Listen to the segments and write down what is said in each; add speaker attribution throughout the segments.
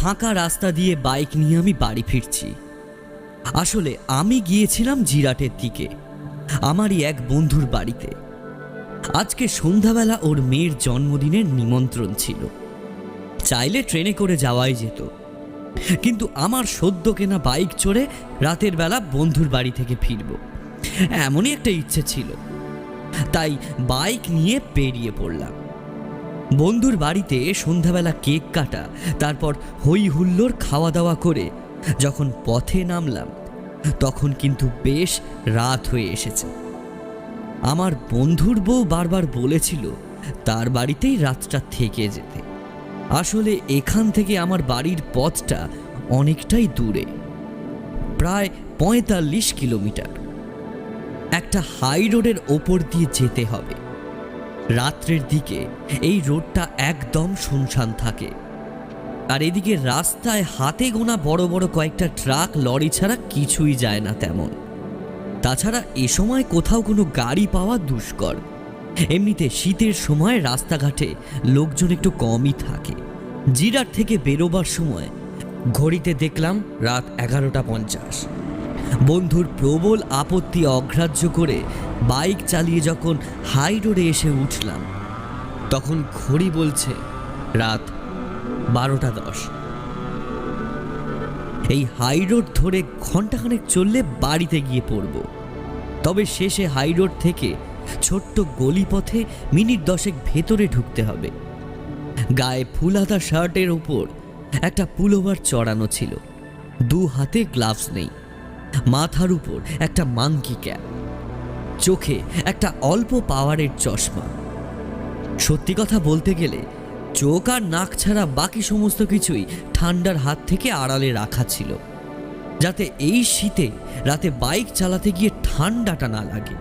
Speaker 1: ফাঁকা রাস্তা দিয়ে বাইক নিয়ে আমি বাড়ি ফিরছি। আসলে আমি গিয়েছিলাম জিরাটের দিকে, আমারই এক বন্ধুর বাড়িতে। আজকে সন্ধ্যাবেলা ওর মেয়ের জন্মদিনের নিমন্ত্রণ ছিল। চাইলে ট্রেনে করে যাওয়াই যেত, কিন্তু আমার সদ্য কেনা বাইক চড়ে রাতের বেলা বন্ধুর বাড়ি থেকে ফিরব, এমনই একটা ইচ্ছে ছিল। তাই বাইক নিয়ে বেরিয়ে পড়লাম। বন্ধুর বাড়িতে সন্ধ্যাবেলা কেক কাটা, তারপর হই হুল্লোড় খাওয়া দাওয়া করে যখন পথে নামলাম, তখন কিন্তু বেশ রাত হয়ে এসেছে। আমার বন্ধুর বউ বারবার বলেছিল তার বাড়িতেই রাতটা থেকে যেতে। আসলে এখান থেকে আমার বাড়ির পথটা অনেকটাই দূরে, প্রায় ৪৫ কিলোমিটার। একটা হাই রোডের ওপর দিয়ে যেতে হবে। রাত্রের দিকে এই রোডটা একদম শুনশান থাকে, আর এদিকে রাস্তায় হাতে গোনা বড় বড় কয়েকটা ট্রাক লরি ছাড়া কিছুই যায় না তেমন। তাছাড়া এ সময় কোথাও কোনো গাড়ি পাওয়া দুষ্কর। এমনিতে শীতের সময় রাস্তাঘাটে লোকজন একটু কমই থাকে। জিরাট থেকে বেরোবার সময় ঘড়িতে দেখলাম রাত 11:50। বন্ধুর প্রবল আপত্তি অগ্রাহ্য করে বাইক চালিয়ে যখন হাই রোডে এসে উঠলাম, তখন ঘড়ি বলছে রাত 12:10। এই হাই রোড ধরে ঘন্টাখানেক চললে বাড়িতে গিয়ে পড়ব। তবে শেষে হাই রোড থেকে ছোট্ট গলিপথে মিনিট 10 ভেতরে ঢুকতে হবে। গায়ে ফুলহাতা শার্টের ওপর একটা পুলোভার চড়ানো ছিল, দু হাতে গ্লাভস নেই, মাথার উপর একটা মাংকি ক্যাপ, চোখে একটা অল্প পাওয়ারের চশমা। সত্যি কথা বলতে গেলে চোখ আর নাক ছাড়া বাকি সমস্ত কিছুই ঠান্ডার হাত থেকে আড়ালে রাখা ছিল, যাতে এই শীতে রাতে বাইক চালাতে গিয়ে ঠান্ডাটা না লাগে।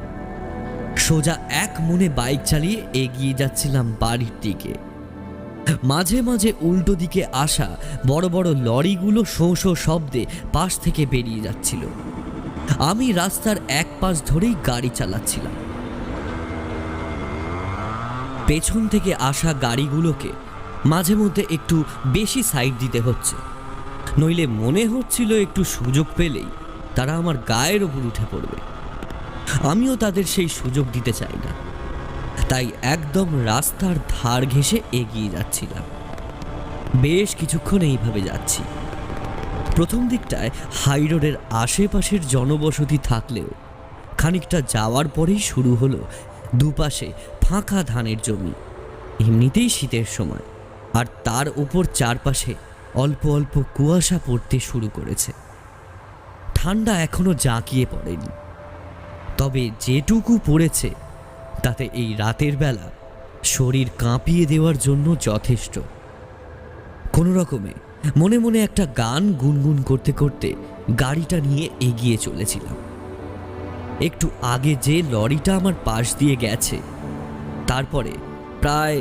Speaker 1: সোজা এক মনে বাইক চালিয়ে এগিয়ে যাচ্ছিলাম বাড়ির দিকে। মাঝে মাঝে উল্টো দিকে আসা বড় বড় লরিগুলো শোঁ শোঁ শব্দে পাশ থেকে বেরিয়ে যাচ্ছিল। আমি রাস্তার এক পাশ ধরেই গাড়ি চালাচ্ছিলাম। পেছন থেকে আসা গাড়িগুলোকে মাঝে মধ্যে একটু বেশি সাইড দিতে হচ্ছে, নইলে মনে হচ্ছিল একটু সুযোগ পেলেই তারা আমার গায়ের ওপর উঠে পড়বে। আমিও তাদের সেই সুযোগ দিতে চাই না, তাই একদম রাস্তার ধার ঘেঁষে এগিয়ে যাচ্ছিলাম। বেশ কিছুক্ষণ এইভাবে যাচ্ছি। প্রথম দিকটায় হাই রোডের আশেপাশের জনবসতি থাকলেও খানিকটা যাওয়ার পরেই শুরু হলো দুপাশে ফাঁকা ধানের জমি। এমনিতেই শীতের সময়, আর তার উপর চারপাশে অল্প অল্প কুয়াশা পড়তে শুরু করেছে। ঠান্ডা এখনো জাঁকিয়ে পড়েনি, তবে যেটুকু পড়েছে তাতে এই রাতের বেলা শরীর কাঁপিয়ে দেওয়ার জন্য যথেষ্ট। কোনো রকমে মনে মনে একটা গান গুনগুন করতে করতে গাড়িটা নিয়ে এগিয়ে চলেছিলাম। একটু আগে যে লরিটা আমার পাশ দিয়ে গেছে, তারপরে প্রায়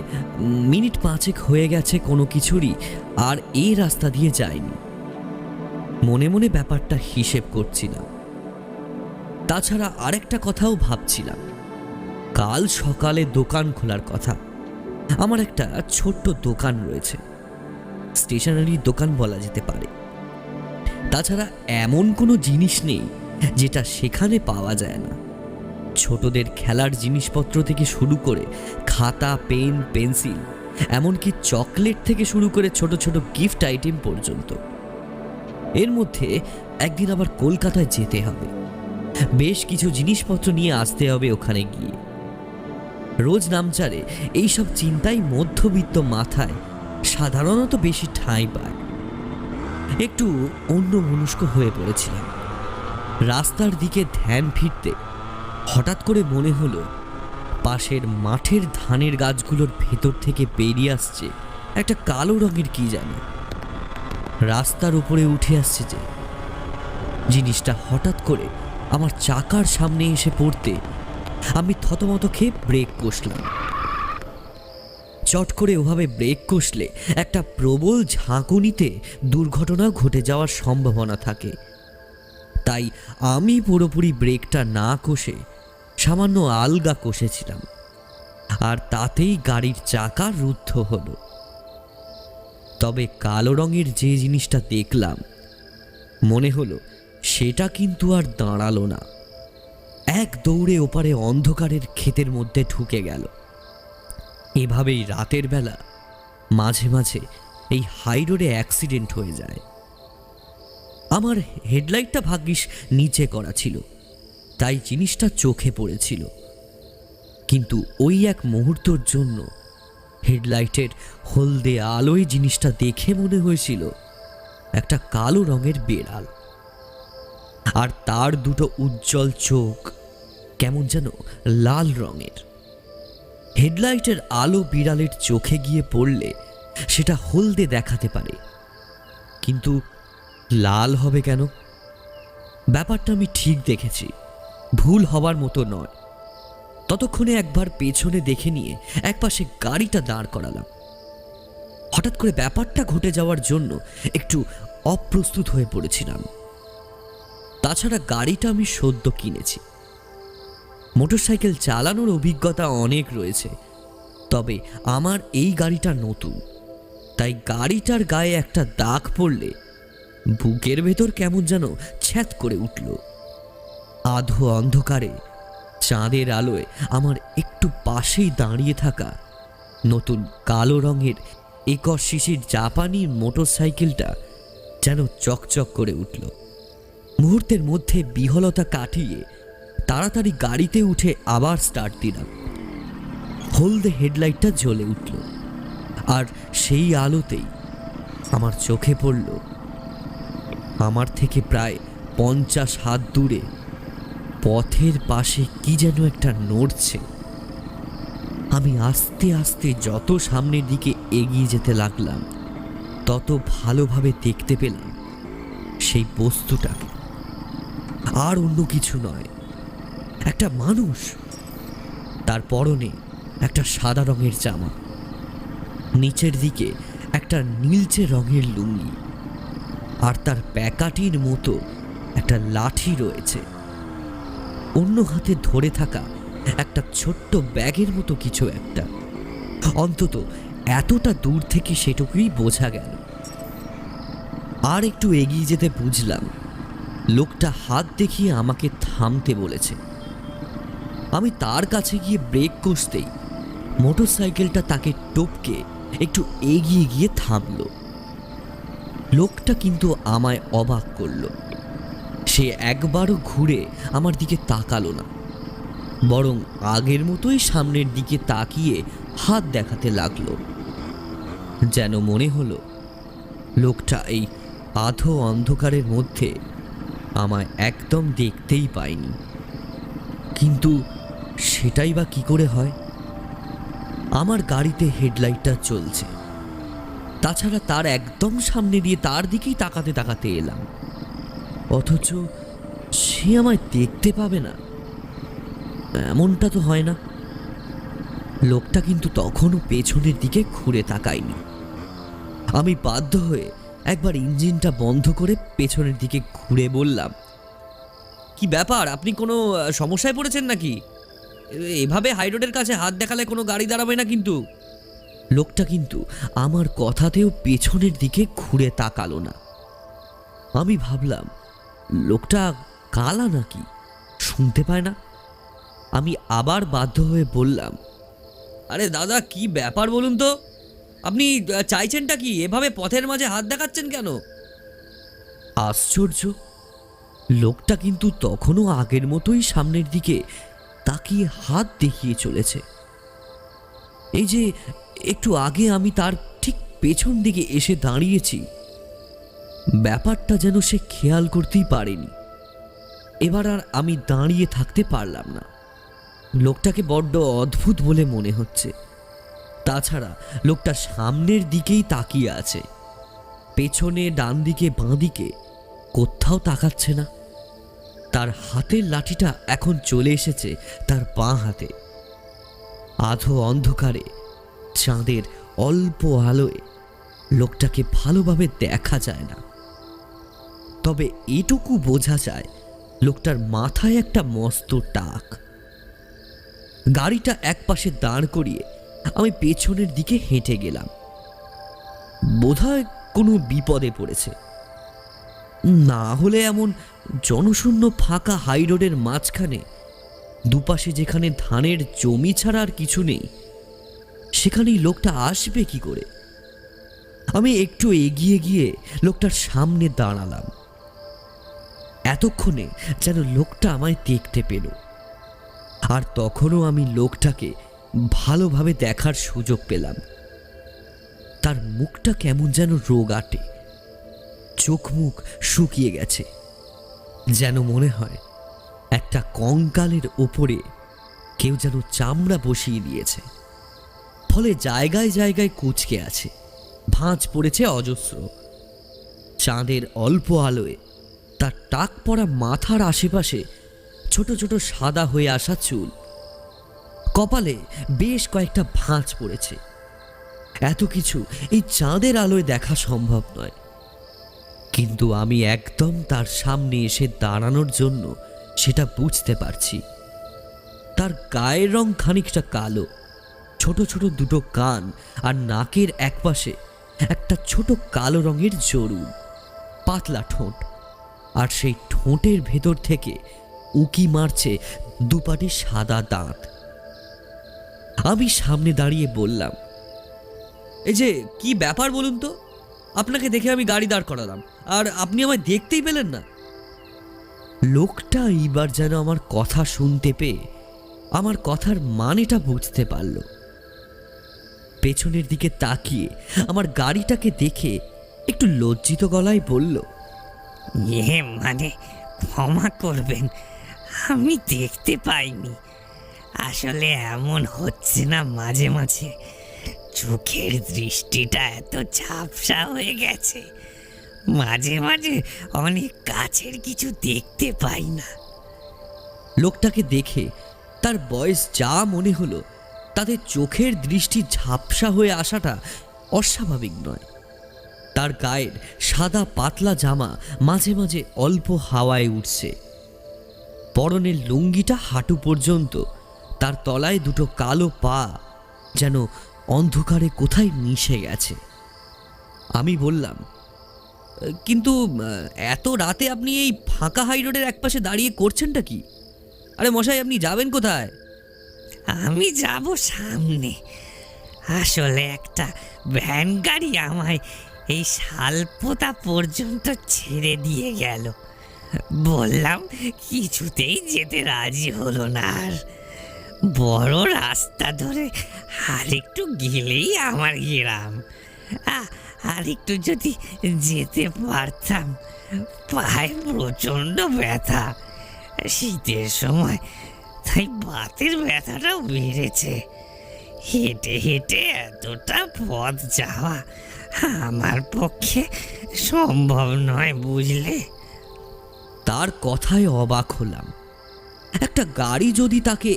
Speaker 1: মিনিট 5 হয়ে গেছে কোনো কিছুরই আর এই রাস্তা দিয়ে যায়নি। মনে মনে ব্যাপারটা হিসেব করছিলাম। তাছাড়া আরেকটা কথাও ভাবছিলাম, কাল সকালে দোকান খোলার কথা। আমার একটা ছোট্ট দোকান রয়েছে, স্টেশনারি দোকান বলা যেতে পারে। তাছাড়া এমন কোনো জিনিস নেই যেটা সেখানে পাওয়া যায় না। ছোটদের খেলার জিনিসপত্র থেকে শুরু করে খাতা, পেন, পেন্সিল, এমনকি চকলেট থেকে শুরু করে ছোট ছোট গিফট আইটেম পর্যন্ত। এর মধ্যে একদিন আবার কলকাতায় যেতে হবে, বেশ কিছু জিনিসপত্র নিয়ে আসতে হবে ওখানে গিয়ে। রোজ নামচারে এইসব চিন্তাই মধ্যবিত্ত মাথায় সাধারণত বেশি ঠাঁই পায়। একটু অন্যমনস্ক হয়ে পড়েছিলাম। রাস্তার দিকে ধ্যান ফিরতে হঠাৎ করে মনে হলো পাশের মাঠের ধানের গাছগুলোর ভেতর থেকে বেরিয়ে আসছে একটা কালো রঙের কি জানি, রাস্তার উপরে উঠে আসছে যে। জিনিসটা হঠাৎ করে আমার চাকার সামনে এসে পড়তে আমি থতমত খেয়ে ব্রেক কষলাম। চট করে ওভাবে ব্রেক কষলে একটা প্রবল ঝাঁকুনিতে দুর্ঘটনা ঘটে যাওয়ার সম্ভাবনা থাকে। তাই আমি পুরোপুরি ব্রেকটা না কষে সামান্য আলগা কষেছিলাম, আর তাতেই গাড়ির চাকা রুদ্ধ হলো। তবে কালো রঙের যে জিনিসটা দেখলাম মনে হলো সেটা কিন্তু আর দাঁড়ালো না, এক দৌড়ে ওপারে অন্ধকারের ক্ষেতের মধ্যে ঢুকে গেল। এভাবেই রাতের বেলা মাঝে মাঝে এই হাই রোডে অ্যাক্সিডেন্ট হয়ে যায়। আমার হেডলাইটটা ভাগ্যিস নিচে করা ছিল, তাই জিনিসটা চোখে পড়েছিল, কিন্তু ওই এক মুহূর্তের জন্য হেডলাইটের হলদে আলোয় জিনিসটা দেখে মনে হয়েছিল একটা কালো রঙের বেড়াল, আর তার দুটো উজ্জ্বল চোখ কেমন যেন লাল রঙের। হেডলাইটের আলো বিড়ালের চোখে গিয়ে পড়লে সেটা হলদে দেখাতে পারে, কিন্তু লাল হবে কেন? ব্যাপারটা আমি ঠিক দেখেছি, ভুল হবার মতো নয়। ততক্ষণে একবার পেছনে দেখে নিয়ে একপাশে গাড়িটা দাঁড় করালাম। হঠাৎ করে ব্যাপারটা ঘটে যাওয়ার জন্য একটু অপ্রস্তুত হয়ে পড়েছিলাম। তাছাড়া গাড়িটা আমি সদ্য কিনেছি, মোটরসাইকেল চালানোর অভিজ্ঞতা অনেক রয়েছে, তবে আমার এই গাড়িটা নতুন, তাই গাড়িটার গায়ে একটা দাগ পড়লে বুকের ভেতর কেমন যেন ছ্যাঁত করে উঠল। আধো অন্ধকারে চাঁদের আলোয় আমার একটু পাশেই দাঁড়িয়ে থাকা নতুন কালো রঙের 21 সিসির জাপানি মোটরসাইকেলটা যেন চকচক করে উঠল। মুহূর্তের মধ্যে বিহলতা কাটিয়ে তাড়াতাড়ি গাড়িতে উঠে আবার স্টার্ট দিলাম। হলদে হেডলাইটটা জ্বলে উঠল, আর সেই আলোতেই আমার চোখে পড়ল আমার থেকে প্রায় 50 হাত দূরে পথের পাশে কি যেন একটা নড়ছে। আমি আস্তে আস্তে যত সামনের দিকে এগিয়ে যেতে লাগলাম তত ভালোভাবে দেখতে পেলাম সেই বস্তুটাকে, আর অন্য কিছু নয়, একটা মানুষ। তার পরনে একটা সাদা রঙের জামা, নিচের দিকে একটা নীলচে রঙের লুঙ্গি, আর তার প্যাকাটির মতো একটা লাঠি রয়েছে। অন্য হাতে ধরে থাকা একটা ছোট্ট ব্যাগের মতো কিছু একটা, অন্তত এতটা দূর থেকে সেটুকুই বোঝা গেল। আর একটু এগিয়ে যেতে বুঝলাম লোকটা হাত দেখিয়ে আমাকে থামতে বলেছে। আমি তার কাছে গিয়ে ব্রেক কষতেই মোটরসাইকেলটা তাকে টপকে একটু এগিয়ে গিয়ে থামল। লোকটা কিন্তু আমায় অবাক করল। সে একবারও ঘুরে আমার দিকে তাকালো না, বরং আগের মতোই সামনের দিকে তাকিয়ে হাত দেখাতে লাগলো। যেন মনে হলো লোকটা এই আধো অন্ধকারের মধ্যে আমায় একদম দেখতেই পায়নি। কিন্তু সেটাই বা কি করে হয়? আমার গাড়িতে হেডলাইটটা চলছে, তাছাড়া তার একদম সামনে দিয়ে তার দিকেই তাকাতে তাকাতে এলাম, অথচ সে আমায় দেখতে পাবে না, এমনটা তো হয় না। লোকটা কিন্তু তখনও পেছনের দিকে ঘুরে তাকায়নি। আমি বাধ্য হয়ে একবার ইঞ্জিনটা বন্ধ করে পেছনের দিকে ঘুরে বললাম, কি ব্যাপার, আপনি কোনো সমস্যায় পড়েছেন নাকি? এভাবে হাই রোডের কাছে হাত দেখালে কোনো গাড়ি দাঁড়াবে না কিন্তু। লোকটা কিন্তু আমার কথাতেও পেছনের দিকে ঘুরে তাকালো না। আমি ভাবলাম লোকটা কালা নাকি, শুনতে পায় না। আমি আবার বাধ্য হয়ে বললাম, আরে দাদা, কি ব্যাপার বলুন তো, আপনি চাইছেনটা কি? এভাবে পথের মাঝে হাত দেখাচ্ছেন কেন? আশ্চর্য, লোকটা কিন্তু তখনও আগের মতোই সামনের দিকে তাকিয়ে হাত দেখিয়ে চলেছে। এই যে একটু আগে আমি তার ঠিক পেছন দিকে এসে দাঁড়িয়েছি, ব্যাপারটা যেন সে খেয়াল করতেই পারেনি। এবার আর আমি দাঁড়িয়ে থাকতে পারলাম না। লোকটাকে বড্ড অদ্ভুত বলে মনে হচ্ছে। তাছাড়া লোকটা সামনের দিকেই তাকিয়ে আছে, পেছনে, ডান দিকে, বাঁ দিকে কোথাও তাকাচ্ছে না। তার হাতের লাঠিটা এখন চলে এসেছে তার বাঁ হাতে। আধো অন্ধকারে চাঁদের অল্প আলোয় লোকটাকে ভালোভাবে দেখা যায় না, তবে এটুকু বোঝা যায় লোকটার মাথায় একটা মস্ত টাক। গাড়িটা একপাশে দাঁড় করিয়ে আমি পেছনের দিকে হেঁটে গেলাম। বোধহয় কোনো বিপদে পড়েছে, না হলে এমন জনশূন্য ফাঁকা হাই রোডের মাঝখানে দুপাশে যেখানে ধানের জমি ছাড়া আর কিছু নেই, সেখানেই লোকটা আসবে কি করে? আমি একটু এগিয়ে গিয়ে লোকটার সামনে দাঁড়ালাম। এতক্ষণে যেন লোকটা আমায় দেখতে পেল, আর তখনও আমি লোকটাকে ভালোভাবে দেখার সুযোগ পেলাম। তার মুখটা কেমন যেন রোগাটে, চোখ মুখ শুকিয়ে গেছে, যেন মনে হয় একটা কঙ্কালের ওপরে কেউ যেন চামড়া বসিয়ে দিয়েছে। ফলে জায়গায় জায়গায় কুঁচকে আছে, ভাঁজ পড়েছে অজস্র। চাঁদের অল্প আলোয় তার টাক পড়া মাথার আশেপাশে ছোট ছোট সাদা হয়ে আসা চুল, কপালে বেশ কয়েকটা ভাঁজ পড়েছে। এত কিছু এই চাঁদের আলোয় দেখা সম্ভব নয়, কিন্তু আমি একদম তার সামনে এসে দাঁড়ানোর জন্য সেটা বুঝতে পারছি। তার গায়ের রং খানিকটা কালো, ছোট ছোট দুটো কান আর নাকের একপাশে একটা ছোট কালো রঙের জরুল, পাতলা ঠোঁট, আর সেই ঠোঁটের ভেতর থেকে উকি মারছে দুপাটি সাদা দাঁত। আমি সামনে দাঁড়িয়ে বললাম, এই যে কি ব্যাপার বলুন তো? আপনাকে দেখে আমি গাড়ি দাঁড় করালাম, আর আপনি আমায় দেখতেই পেলেন না। লোকটা এইবার যেন আমার কথা শুনতে পেয়ে আমার কথার মানেটা বুঝতে পারল। পেছনের দিকে তাকিয়ে আমার গাড়িটাকে দেখে একটু লজ্জিত গলায় বলল,
Speaker 2: মানে ক্ষমা করবেন, আমি দেখতে পাইনি। আসলে এমন হচ্ছে না, মাঝে মাঝে চোখের দৃষ্টিটা এত ঝাপসা হয়ে গেছে, মাঝে মাঝে অনেক কাছের কিছু দেখতে পাই না।
Speaker 1: লোকটাকে দেখে তার বয়স যা মনে হলো তাতে চোখের দৃষ্টি ঝাপসা হয়ে আসাটা অস্বাভাবিক নয়। তার গায়ের সাদা পাতলা জামা মাঝে মাঝে অল্প হাওয়ায় উঠছে, পরনের লুঙ্গিটা হাঁটু পর্যন্ত, তার তলায় দুটো কালো পা যেন অন্ধকারে কোথায় মিশে গেছে। আমি বললাম, কিন্তু এত রাতে আপনি এই ফাঁকা হাই রোডের একপাশে দাঁড়িয়ে করছেনটা কি? আরে মশাই, আপনি যাবেন কোথায়?
Speaker 2: আমি যাব সামনে। আসলে একটা ভ্যান গাড়ি আমায় এই শালপোতা পর্যন্ত ছেড়ে দিয়ে গেল। বললাম, কিছুতেই যেতে রাজি হলো না। আর বড় রাস্তা ধরে আর একটু গেলেই আমার গ্রাম। আর একটু যদি যেতে পারতাম। পায়ে প্রচণ্ড ব্যথা, শীতের সময়, তাই বাতের ব্যথাটাও বেড়েছে। হেঁটে হেঁটে এতটা পথ যাওয়া আমার পক্ষে সম্ভব নয়, বুঝলে।
Speaker 1: তার কথায় অবাক হলাম। একটা গাড়ি যদি তাকে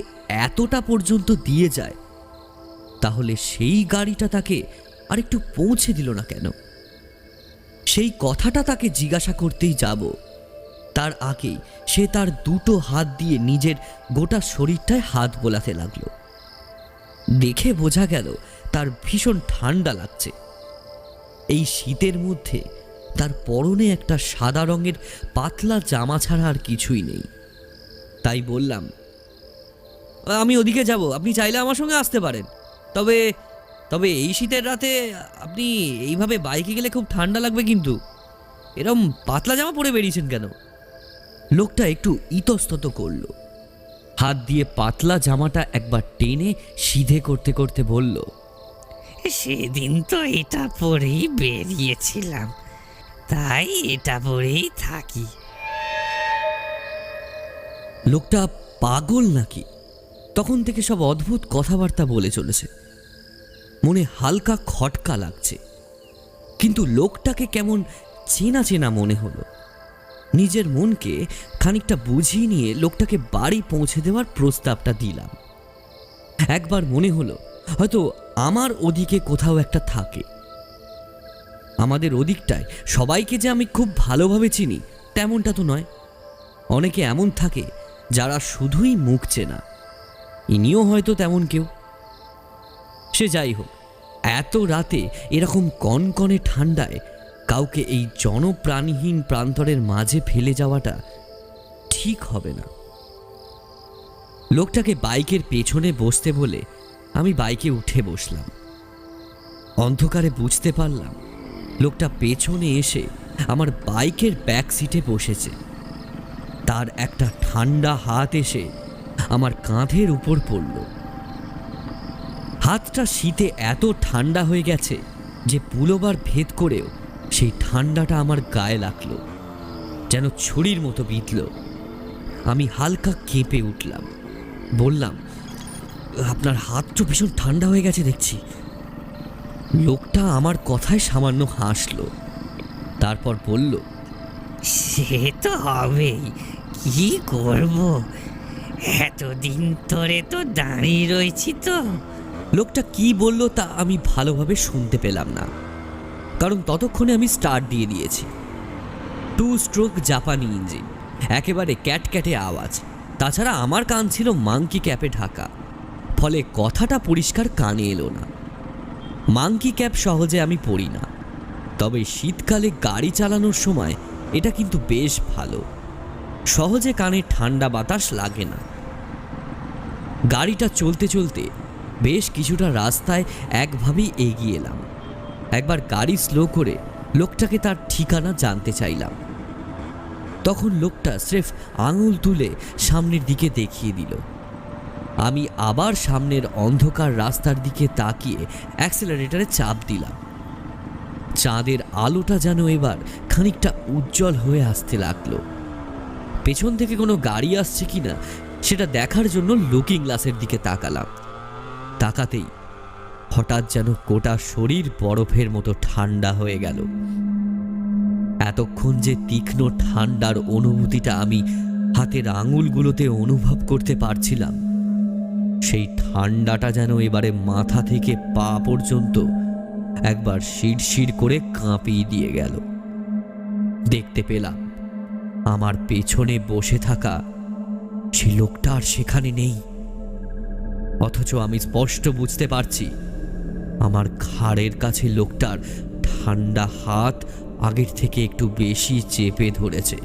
Speaker 1: এতটা পর্যন্ত দিয়ে যায়, তাহলে সেই গাড়িটা তাকে আরেকটু পৌঁছে দিল না কেন? সেই কথাটা তাকে জিজ্ঞাসা করতেই যাব, তার আগেই সে তার দুটো হাত দিয়ে নিজের গোটা শরীরটায় হাত বোলাতে লাগলো। দেখে বোঝা গেল তার ভীষণ ঠান্ডা লাগছে। এই শীতের মধ্যে তার পরনে একটা সাদা রঙের পাতলা জামা ছাড়া আর কিছুই নেই। তাই বললাম, আমি ওদিকে যাব, আপনি চাইলে আমার সঙ্গে আসতে পারেন। তবে তবে এই শীতের রাতে আপনি এইভাবে বাইকে গেলে খুব ঠান্ডা লাগবে, কিন্তু এরম পাতলা জামা পরে বেরিয়েছেন কেন? লোকটা একটু ইতস্তত করল, হাত দিয়ে পাতলা জামাটা একবার টেনে সিধে করতে করতে বলল,
Speaker 2: সেদিন তো এটা পরেই বেরিয়েছিলাম, তাই এটা পরেই থাকি।
Speaker 1: লোকটা পাগল নাকি? তখন থেকে সব অদ্ভুত কথাবার্তা বলে চলেছে। মনে হালকা খটকা লাগছে, কিন্তু লোকটাকে কেমন চেনা চেনা মনে হলো। নিজের মনকে খানিকটা বুঝিয়ে নিয়ে লোকটাকে বাড়ি পৌঁছে দেওয়ার প্রস্তাবটা দিলাম। একবার মনে হলো হয়তো আমার ওদিকে কোথাও একটা থাকে। আমাদের ওদিকটায় সবাইকে যে আমি খুব ভালোভাবে চিনি তেমনটা তো নয়। অনেকে এমন থাকে যারা শুধুই মুখ চেনা। ইনিও হয়তো তেমন কেউ। সে যাই হোক, এত রাতে এরকম কনকনে ঠান্ডায় কাউকে এই জনপ্রাণীহীন প্রান্তরের মাঝে ফেলে যাওয়াটা ঠিক হবে না। লোকটাকে বাইকের পেছনে বসতে বলে আমি বাইকে উঠে বসলাম। অন্ধকারে বুঝতে পারলাম লোকটা পেছনে এসে আমার বাইকের ব্যাক সিটে বসেছে। তার একটা ঠান্ডা হাত এসে আমার কাঁধের উপর পড়ল। হাতটা শীতে এত ঠান্ডা হয়ে গেছে যে পুলোবার ভেদ করেও সেই ঠান্ডাটা আমার গায়ে লাগলো, যেন ছুরির মতো বিঁধল। আমি হালকা কেঁপে উঠলাম, বললাম, আপনার হাত তো ভীষণ ঠান্ডা হয়ে গেছে দেখছি। লোকটা আমার কথায় সামান্য হাসলো, তারপর বলল,
Speaker 2: সে তো হবেই, কি করব, এতদিন ধরে তো দাঁড়িয়ে রয়েছি তো।
Speaker 1: লোকটা কি বলল তা আমি ভালোভাবে শুনতে পেলাম না, কারণ ততক্ষণে আমি স্টার্ট দিয়ে দিয়েছি। 2 স্ট্রোক জাপানি ইঞ্জিন, একেবারে ক্যাটক্যাটে আওয়াজ। তাছাড়া আমার কান ছিল মাংকি ক্যাপে ঢাকা, ফলে কথাটা পরিষ্কার কানে এলো না। মাংকি ক্যাপ সহজে আমি পরি না, তবে শীতকালে গাড়ি চালানোর সময় এটা কিন্তু বেশ ভালো, সহজে কানে ঠান্ডা বাতাস লাগে না। গাড়িটা চলতে চলতে বেশ কিছুটা রাস্তায় একভাবেই এগিয়ে এলাম। একবার গাড়ি স্লো করে লোকটাকে তার ঠিকানা জানতে চাইলাম। তখন লোকটা স্রেফ আঙুল তুলে সামনের দিকে দেখিয়ে দিল। আমি আবার সামনের অন্ধকার রাস্তার দিকে তাকিয়ে অ্যাক্সেলারেটরে চাপ দিলাম। চাঁদের আলোটা যেন এবার খানিকটা উজ্জ্বল হয়ে আসতে লাগলো। পেছন থেকে কোনো গাড়ি আসছে কিনা সেটা দেখার জন্য লুকিং গ্লাসের দিকে তাকালাম। তাকাতেই হঠাৎ যেন গোটা শরীর বরফের মতো ঠান্ডা হয়ে গেল। এতক্ষণ যে তীক্ষ্ণ ঠান্ডার অনুভূতিটা আমি হাতের আঙুলগুলোতে অনুভব করতে পারছিলাম, সেই ঠান্ডাটা যেন এবারে মাথা থেকে পা পর্যন্ত একবার শিরশির করে কাঁপিয়ে দিয়ে গেল। দেখতে পেলাম আমার পেছনে বসে থাকা সেই লোকটা আর সেখানে নেই, অথচ আমি স্পষ্ট বুঝতে পারছি আমার ঘাড়ের কাছে লোকটার ঠান্ডা হাত আগের থেকে একটু বেশি চেপে ধরেছে।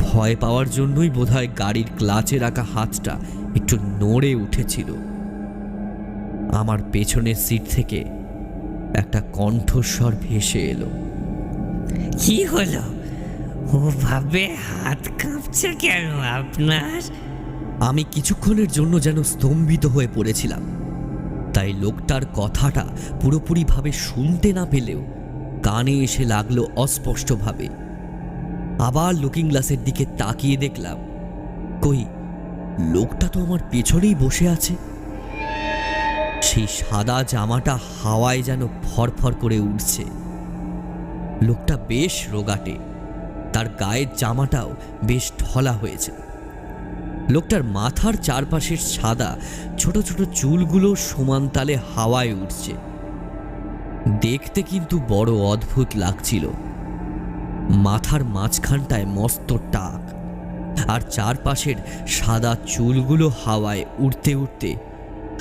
Speaker 1: ভয় পাওয়ার জন্যই বোধহয় গাড়ির ক্লাচে রাখা হাতটা একটু নড়ে উঠেছিল। আমার পেছনের সিট থেকে একটা কণ্ঠস্বর ভেসে এলো,
Speaker 2: কি হলো, ও ভাবে হাত কাঁপছে কেন আপনার?
Speaker 1: আমি কিছুক্ষণের জন্য যেন স্তম্ভিত হয়ে পড়েছিলাম। তাই লোকটার কথাটা পুরোপুরিভাবে শুনতে না পেলেও কানে এসে লাগলো অস্পষ্টভাবে। আবার লুকিং গ্লাসের দিকে তাকিয়ে দেখলাম, কই, লোকটা তো আমার পেছনেই বসে আছে। সেই সাদা জামাটা হাওয়ায় যেন ফরফর করে উঠছে। লোকটা বেশ রোগাটে, তার গায়ের জামাটাও বেশ ঢলা হয়েছে। লোকটার মাথার চারপাশের সাদা ছোট ছোট চুলগুলো সমান তালে হাওয়ায় উঠছে। দেখতে কিন্তু বড় অদ্ভুত লাগছিল। মাথার মাঝখানটায় মস্ত টাক, আর চারপাশের সাদা চুলগুলো হাওয়ায় উঠতে উঠতে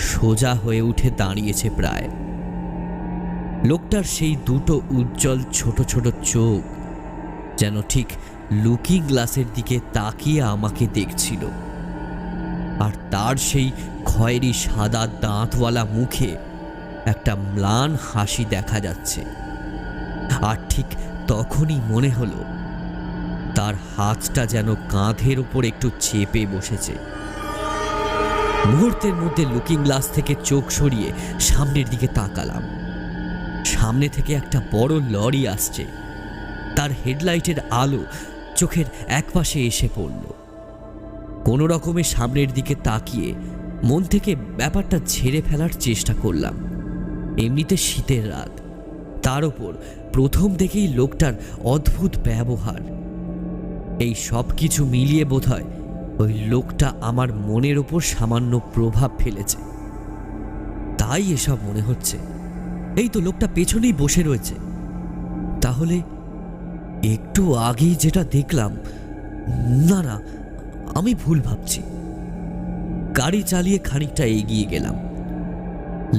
Speaker 1: সোজা হয়ে উঠে দাঁড়িয়েছে প্রায়। লোকটার সেই দুটো উজ্জ্বল ছোট ছোট চোখ যেন ঠিক লুকিং গ্লাসের দিকে তাকিয়ে আমাকে দেখছিল। আর তার সেই খয়েরি সাদা দাঁতওয়ালা মুখে একটা ম্লান হাসি দেখা যাচ্ছে। আর ঠিক তখনই মনে হলো তার হাতটা যেন কাঁধের উপর একটু চেপে বসেছে। মুহূর্তের মধ্যে লুকিং গ্লাস থেকে চোখ সরিয়ে সামনের দিকে তাকালাম। সামনে থেকে একটা বড় লরি আসছে। তার হেডলাইটের আলো চোখের একপাশে এসে পড়ল। কোনো রকমে সামনের দিকে তাকিয়ে মন থেকে ব্যাপারটা ঝেড়ে ফেলার চেষ্টা করলাম। এমনিতে শীতের রাত, তার ওপর প্রথম থেকেই লোকটার অদ্ভুত ব্যবহার, এই সব কিছু মিলিয়ে বোধহয় ওই লোকটা আমার মনের ওপর সামান্য প্রভাব ফেলেছে। তাই এসব মনে হচ্ছে। এই তো লোকটা পেছনেই বসে রয়েছে। তাহলে একটু আগেই যেটা দেখলাম, না না, আমি ভুল ভাবছি। গাড়ি চালিয়ে খানিকটা এগিয়ে গেলাম।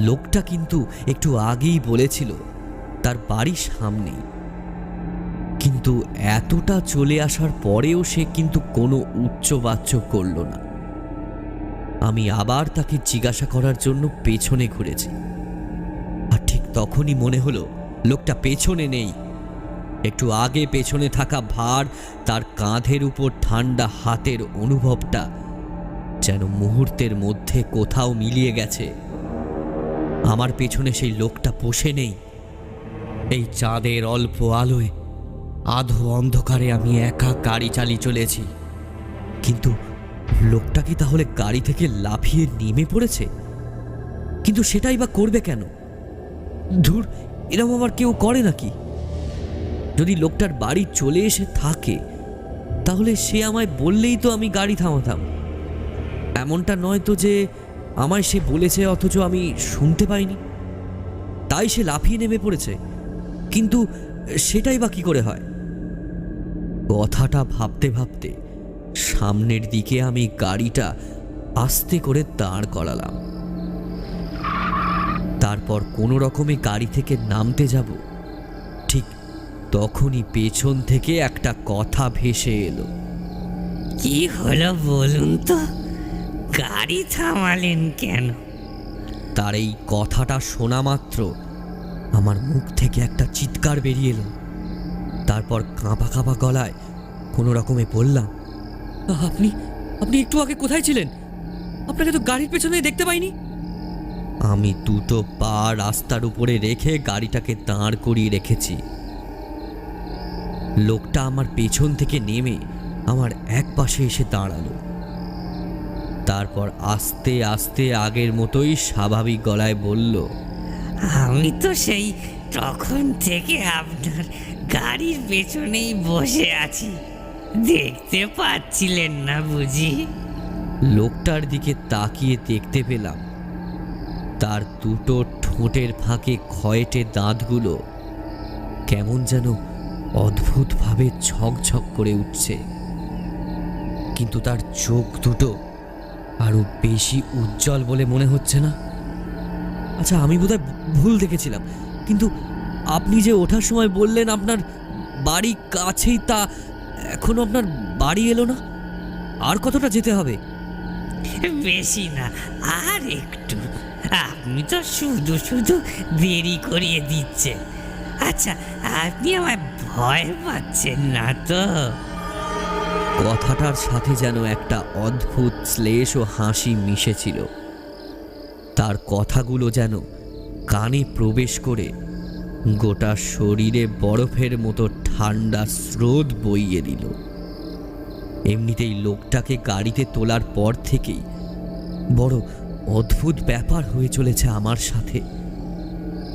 Speaker 1: লোকটা কিন্তু একটু আগেই বলেছিল তার বাড়ির সামনেই, কিন্তু এতটা চলে আসার পরেও সে কিন্তু কোনো উচ্চবাচ্য করল না। আমি আবার তাকে জিজ্ঞাসা করার জন্য পেছনে ঘুরেছি, আর ঠিক তখনই মনে হলো লোকটা পেছনে নেই। একটু আগে পেছনে থাকা ভার, তার কাঁধের উপর ঠান্ডা হাতের অনুভবটা যেন মুহূর্তের মধ্যে কোথাও মিলিয়ে গেছে। আমার পেছনে সেই লোকটা বসে নেই। এই চাঁদের অল্প আলোয় আধো অন্ধকারে আমি একা গাড়ি চালিয়ে চলেছি, কিন্তু লোকটা কি তাহলে গাড়ি থেকে লাফিয়ে নেমে পড়েছে? কিন্তু সেটাই বা করবে কেন? ধুর, এরকম আবার কেউ করে নাকি? যদি লোকটার বাড়ি চলে এসে থাকে তাহলে সে আমায় বললেই তো আমি গাড়ি থামাতাম। এমনটা নয় তো যে আমায় সে বলেছে অথচ আমি শুনতে পাইনি, তাই সে লাফিয়ে নেমে পড়েছে। কিন্তু সেটাই বা কি করে হয়? কথাটা ভাবতে ভাবতে সামনের দিকে আমি গাড়িটা আস্তে করে দাঁড় করালাম। তারপর কোনো রকমে গাড়ি থেকে নামতে যাব, ঠিক তখনই পেছন থেকে একটা কথা ভেসে এলো।
Speaker 2: কি হলো বলুন তো, গাড়ি থামালেন কেন?
Speaker 1: তার এই কথাটা শোনা মাত্র আমার মুখ থেকে একটা চিৎকার বেরিয়ে এলো। তারপর কাঁপা কাঁপা গলায় কোনো রকমে বললাম, আপনি আপনি একটু আগে কোথায় ছিলেন? আপনাকে তো গাড়ির পেছনে দেখতে পাইনি। আমি দুটো পা রাস্তার উপরে রেখে গাড়িটাকে দাঁড় করিয়ে রেখেছি। লোকটা আমার পেছন থেকে নেমে আমার এক পাশে এসে দাঁড়ালো। তারপর আস্তে আস্তে আগের মতোই স্বাভাবিক গলায় বলল,
Speaker 2: আমি তো সেই তখন থেকে আপনার গাড়ির পেছনেই বসে আছি, দেখতে পাচ্ছিলেন না বুঝি?
Speaker 1: লোকটার দিকে তাকিয়ে দেখতে পেলাম তার দুটো ঠোঁটের ফাঁকে খয়েটে দাঁতগুলো কেমন যেন অদ্ভুতভাবে ঝকঝক করে উঠছে, কিন্তু তার চোখ দুটো আরো বেশি উজ্জ্বল বলে মনে হচ্ছে না। আচ্ছা, আমি বোধহয় ভুল দেখেছিলাম, কিন্তু আপনি যে ওঠার সময় বললেন আপনার বাড়ি কাছেই, তা এখনো আপনার বাড়ি এলো না? আর কতটা যেতে হবে?
Speaker 2: বেশি না, আর একটু। আপনি তো শুধু শুধু দেরি করিয়ে দিচ্ছেন। আচ্ছা, আপনি আমায় ভয় পাচ্ছেন না তো?
Speaker 1: কথাটার সাথে যেন একটা অদ্ভুত শ্লেষ ও হাসি মিশেছিল। তার কথাগুলো যেন কানে প্রবেশ করে গোটা শরীরে বরফের মতো ঠান্ডা স্রোত বইয়ে দিল। এমনিতেই লোকটাকে গাড়িতে তোলার পর থেকেই বড় অদ্ভুত ব্যাপার হয়ে চলেছে আমার সাথে।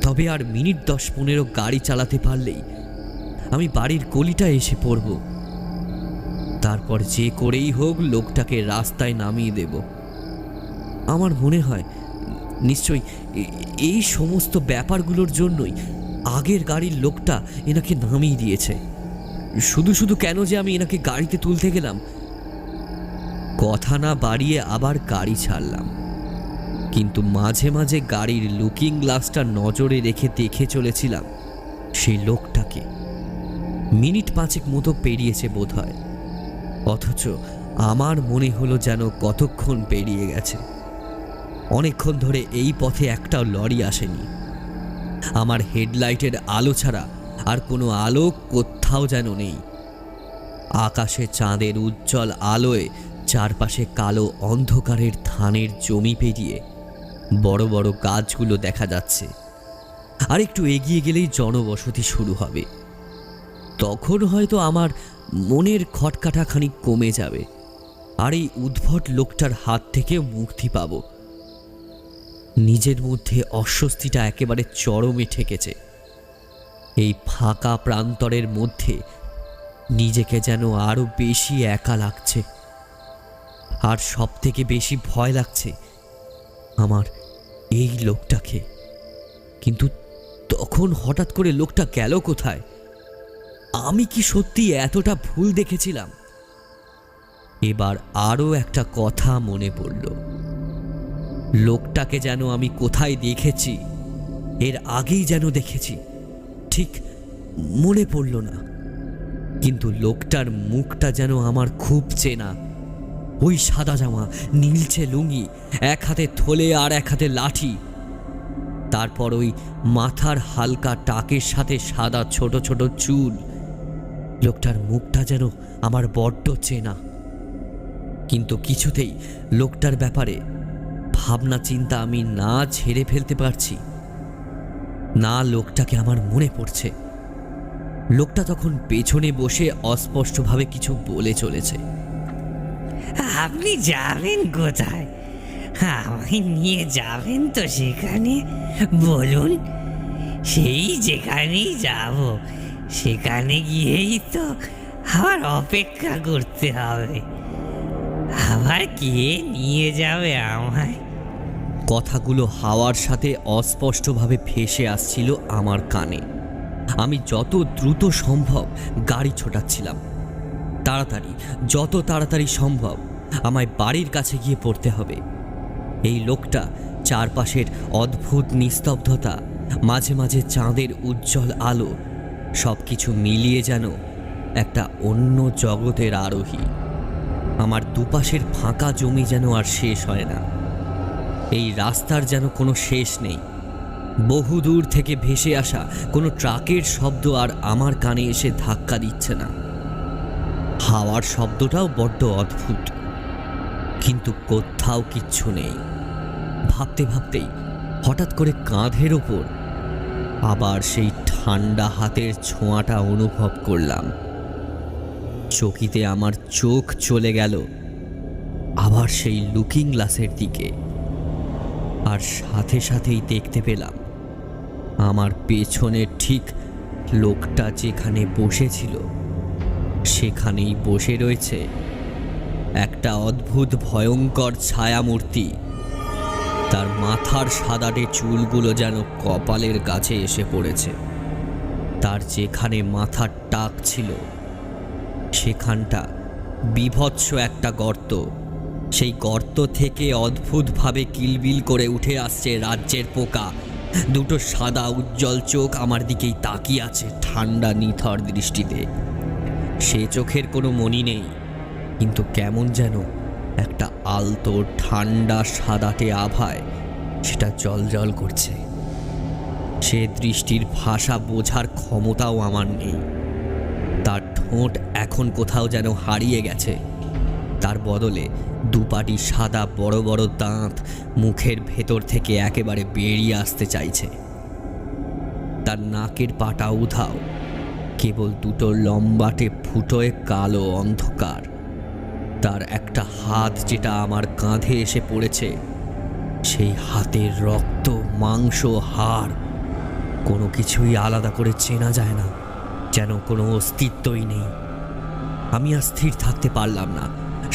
Speaker 1: তবে আর মিনিট 10-15 গাড়ি চালাতে পারলেই আমি বাড়ির গলিটা এসে পড়ব। তারপর যে করেই হোক লোকটাকে রাস্তায় নামিয়ে দেব। আমার মনে হয় নিশ্চয়ই এই সমস্ত ব্যাপারগুলোর জন্যই আগের গাড়ির লোকটা এনাকে নামিয়ে দিয়েছে। শুধু শুধু কেন যে আমি এনাকে গাড়িতে তুলতে গেলাম। কথা না বাড়িয়ে আবার গাড়ি ছাড়লাম, কিন্তু মাঝে মাঝে গাড়ির লুকিং গ্লাসটা নজরে রেখে দেখে চলেছিলাম সেই লোকটাকে। মিনিট 5 মতো পেরিয়েছে বোধহয়, অথচ আমার মনে হলো যেন কতক্ষণ পেরিয়ে গেছে। অনেকক্ষণ ধরে এই পথে একটাও লরি আসেনি। আমার হেডলাইটের আলো ছাড়া আর কোনো আলো কোথাও যেন নেই। আকাশে চাঁদের উজ্জ্বল আলোয় চারপাশে কালো অন্ধকারের ধানের জমি পেরিয়ে বড় বড় গাছগুলো দেখা যাচ্ছে। আর একটু এগিয়ে গেলেই জনবসতি শুরু হবে। তখন হয়তো আমার মনের খটকাটা খানিক কমে যাবে, আর এই উদ্ভট লোকটার হাত থেকে মুক্তি পাব। নিজের মধ্যে অস্বস্তিটা একেবারে চরমে ঠেকেছে। এই ফাঁকা প্রান্তরের মধ্যে নিজেকে যেন আরো বেশি একা লাগছে, আর সব থেকে বেশি ভয় লাগছে আমার এই লোকটাকে। কিন্তু তখন হঠাৎ করে লোকটা গেল কোথায়? আমি কি সত্যি এতটা ভুল দেখেছিলাম? এবার আরো একটা কথা মনে পড়ল। লোকটাকে যেন আমি কোথায় দেখেছি, এর আগেই যেন দেখেছি, ঠিক মনে পড়ল না। কিন্তু লোকটার মুখটা যেন আমার খুব চেনা। ওই সাদা জামা, নীলচে লুঙ্গি, এক হাতে থলে আর এক হাতে লাঠি, তারপর ওই মাথার হালকা টাকের সাথে সাদা ছোট ছোট চুল। লোকটার মুখটা যেন আমার বড্ড চেনা। কিন্তু কিছুতেই লোকটার ব্যাপারে ভাবনা চিন্তা আমি না ছেড়ে ফেলতে পারছি না। লোকটাকে আমার মনে পড়ছে। লোকটা তখন পেছনে বসে অস্পষ্টভাবে কিছু বলে চলেছে।
Speaker 2: আপনি যাবেন কোথায়? আমায় নিয়ে যাবেন তো সেখানে? বলুন, সেই যেখানেই যাব সেখানে গিয়েই তো আমার অপেক্ষা করতে হবে। আবার কে নিয়ে যাবে আমায়?
Speaker 1: কথাগুলো হাওয়ার সাথে অস্পষ্টভাবে ভেসে আসছিল আমার কানে। আমি যত দ্রুত সম্ভব গাড়ি ছোটাচ্ছিলাম। তাড়াতাড়ি, যত তাড়াতাড়ি সম্ভব আমায় বাড়ির কাছে গিয়ে পড়তে হবে। এই লোকটা, চারপাশের অদ্ভুত নিস্তব্ধতা, মাঝে মাঝে চাঁদের উজ্জ্বল আলো, সব কিছু মিলিয়ে যেন একটা অন্য জগতের আরোহী। আমার দুপাশের ফাঁকা জমি যেন আর শেষ হয় না। এই রাস্তার যেন কোনো শেষ নেই। বহুদূর থেকে ভেসে আসা কোনো ট্রাকের শব্দ আর আমার কানে এসে ধাক্কা দিচ্ছে না। হাওয়ার শব্দটাও বড্ড অদ্ভুত, কিন্তু কোথাও কিচ্ছু নেই। ভাবতে ভাবতেই হঠাৎ করে কাঁধের ওপর আবার সেই ঠান্ডা হাতের ছোঁয়াটা অনুভব করলাম। চকিতে আমার চোখ চলে গেল আবার সেই লুকিং গ্লাসের দিকে, আর সাথে সাথেই দেখতে পেলাম আমার পেছনে ঠিক লোকটা যেখানে বসেছিল সেখানেই বসে রয়েছে একটা অদ্ভুত ভয়ঙ্কর ছায়ামূর্তি। তার মাথার সাদাটে চুলগুলো যেন কপালের কাছে এসে পড়েছে। তার যেখানে মাথার টাক ছিল সেখানটা বীভৎস একটা গর্ত। সেই গর্ত থেকে অদ্ভুতভাবে কিলবিল করে উঠে আসছে রাজ্যের পোকা। দুটো সাদা উজ্জ্বল চোখ আমার দিকেই তাকিয়ে আছে ঠান্ডা নিথর দৃষ্টিতে। সে চোখের কোনো মনি নেই, কিন্তু কেমন যেন একটা আলতো ঠান্ডা সাদাটে আভায় সেটা জলজল করছে। সে দৃষ্টির ভাষা বোঝার ক্ষমতাও আমার নেই। তার ঠোঁট এখন কোথাও যেন হারিয়ে গেছে। তার বদলে দুপাটি সাদা বড় বড় দাঁত মুখের ভেতর থেকে একেবারে বেরিয়ে আসতে চাইছে। তার নাকের পাটা উধাও, কেবল দুটো লম্বাটে ফুটোয় কালো অন্ধকার। তার একটা হাত যেটা আমার কাঁধে এসে পড়েছে, সেই হাতের রক্ত, মাংস, হাড় কোনো কিছুই আলাদা করে চেনা যায় না, যেন কোনো অস্তিত্বই নেই। আমি আর স্থির থাকতে পারলাম না।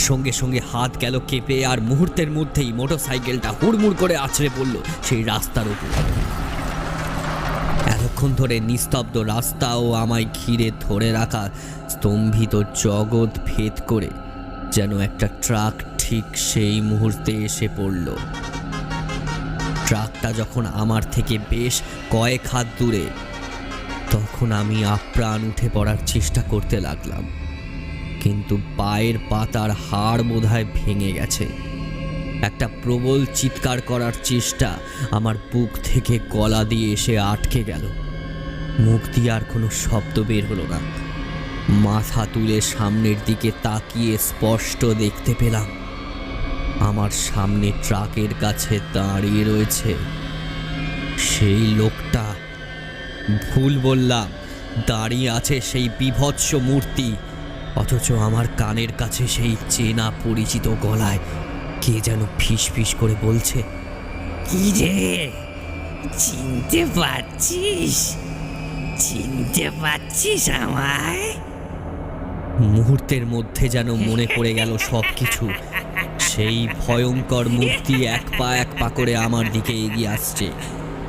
Speaker 1: সঙ্গে সঙ্গে হাত গেল কেঁপে, আর মুহূর্তের মধ্যেই মোটরসাইকেলটা হুড়মুড় করে আছড়ে পড়ল সেই রাস্তার উপর। এতক্ষণ ধরে নিস্তব্ধ রাস্তা ও আমায় ঘিরে ধরে রাখা স্তম্ভিত জগৎ ভেদ করে যেন একটা ট্রাক ঠিক সেই মুহূর্তে এসে পড়ল। ট্রাকটা যখন আমার থেকে বেশ কয়েক হাত দূরে, তখন আমি আপ্রাণ উঠে পড়ার চেষ্টা করতে লাগলাম, কিন্তু পায়ের পাতার হাড় বোধহয় ভেঙে গেছে। একটা প্রবল চিৎকার করার চেষ্টা আমার বুক থেকে গলা দিয়ে এসে আটকে গেল। মুখ দিয়ে আর কোনো শব্দ বের হলো না। মাথা তুলে সামনের দিকে তাকিয়ে স্পষ্ট দেখতে পেলাম আমার সামনে ট্রাকের কাছে দাঁড়িয়ে রয়েছে সেই লোকটা। ভুল বললাম, দাঁড়িয়ে আছে সেই বীভৎস মূর্তি। অথচ আমার কানের কাছে সেই চেনা পরিচিত গলায় কে যেন ফিস ফিস করে বলছে,
Speaker 2: কি রে, চিনতে পারছিস? চিনতে পারছিস আমায়?
Speaker 1: মুহূর্তের মধ্যে যেন মনে পড়ে গেল সব কিছু। সেই ভয়ঙ্কর মূর্তি এক পা করে আমার দিকে এগিয়ে আসছে,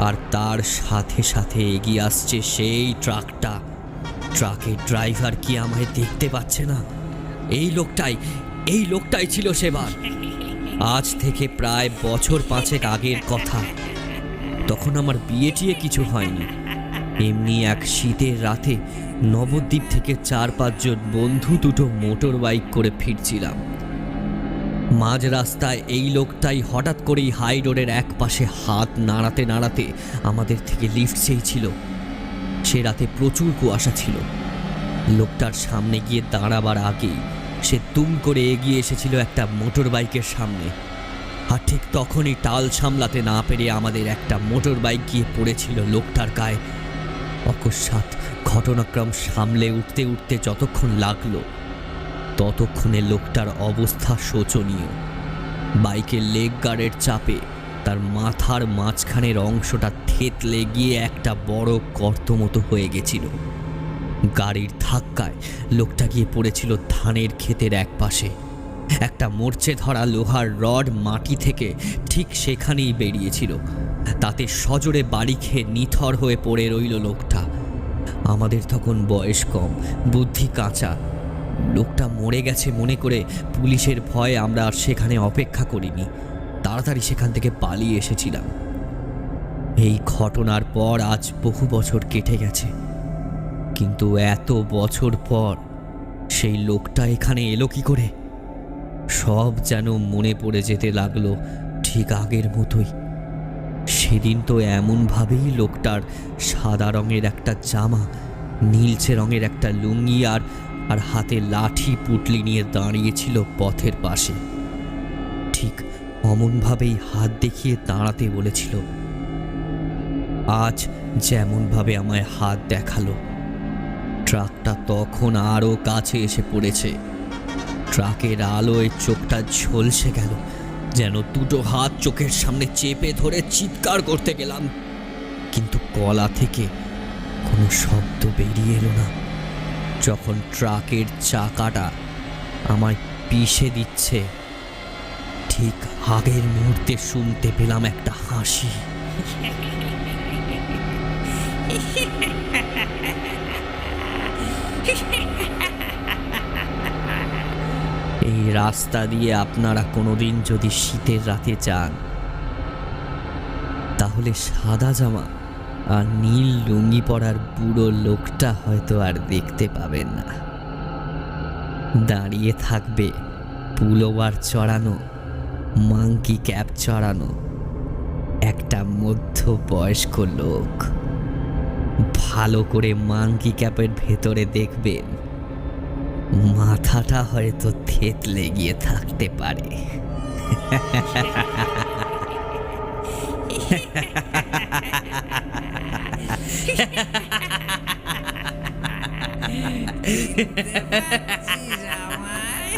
Speaker 1: আর তার সাথে সাথে এগিয়ে আসছে সেই ট্রাকটা। ট্রাকের ড্রাইভার কি আমায় দেখতে পাচ্ছে না? এই লোকটাই ছিল সেবার। আজ থেকে প্রায় বছর 5 আগের কথা। তখন আমার বিয়ে টিয়ে কিছু হয়নি। এমনি এক শীতের রাতে নবদ্বীপ থেকে 4-5 জন বন্ধু দুটো মোটর বাইক করে ফিরছিলাম। মাঝ রাস্তায় এই লোকটাই হঠাৎ করেই হাই রোডের এক পাশে হাত নাড়াতে নাড়াতে আমাদের থেকে লিফট চেয়েছিল। সে রাতে প্রচুর কুয়াশা ছিল। লোকটার সামনে গিয়ে দাঁড়াবার আগেই সে তুম করে এগিয়ে এসেছিল একটা মোটর বাইকের সামনে। আর ঠিক তখনই টাল সামলাতে না পেরে আমাদের একটা মোটর বাইক গিয়ে পড়েছিল লোকটার গায়ে। অকস্মাৎ ঘটনাক্রম সামলে উঠতে উঠতে যতক্ষণ লাগলো ততক্ষণে লোকটার অবস্থা শোচনীয়। বাইকের লেগ গার্ডের চাপে তার মাথার মাঝখানের অংশটা থেতলে গিয়ে একটা বড় গর্ত মতো হয়ে গেছিল। গাড়ির ধাক্কায় লোকটা গিয়ে পড়েছিল ধানের ক্ষেতের এক পাশে। একটা মরচে ধরা লোহার রড মাটি থেকে ঠিক সেখানেই বেরিয়েছিল। তাতে সজোরে বাড়ি খেয়ে নিথর হয়ে পড়ে রইল লোকটা। আমাদের তখন বয়স কম, বুদ্ধি কাঁচা। লোকটা মরে গেছে মনে করে পুলিশের ভয়ে আমরা আর সেখানে অপেক্ষা করিনি, তাড়াতাড়ি সেখান থেকে পালিয়ে এসেছিলাম। এই ঘটনার পর আজ বহু বছর কেটে গেছে, কিন্তু এত বছর পর সেই লোকটা এখানে এলো কি করে? সব যেন মনে পড়ে যেতে লাগলো ঠিক আগের মতোই। সেদিন তো এমনভাবেই লোকটার সাদা রঙের একটা জামা, নীলচে রঙের একটা লুঙ্গি আর হাতে লাঠি পুটলি নিয়ে দাঁড়িয়েছিল পথের পাশে। ঠিক অমনভাবেই হাত দেখিয়ে দাঁড়াতে বলেছিল। আজ যেমনভাবে আমায় হাত দেখালো, ট্রাকটা তখন আরও কাছে এসে পড়েছে। ট্রাকের আলোয় চোখটা ঝলসে গেল, যেন দুটো হাত চোখের সামনে চেপে ধরে চিৎকার করতে গেলাম, কিন্তু গলা থেকে কোনো শব্দ বেরিয়ে এলো না। যখন ট্রাকের চাকাটা আমায় পিষে দিচ্ছে, ঠিক আগের মুহূর্তে শুনতে পেলাম একটা হাসি। এই রাস্তা দিয়ে আপনারা কোনোদিন যদি শীতের রাতে যান, তাহলে সাদা জামা আর নীল লুঙ্গি পরার বুড়ো লোকটা হয়তো আর দেখতে পাবেন না। দাঁড়িয়ে থাকবে পুলোভার চড়ানো, মাংকি ক্যাপ চড়ানো একটা মধ্যবয়স্ক লোক। ভালো করে মাংকি ক্যাপের ভেতরে দেখবেন মাথাটা হয়তো থেতলে গিয়ে থাকতে পারে।
Speaker 2: জামাই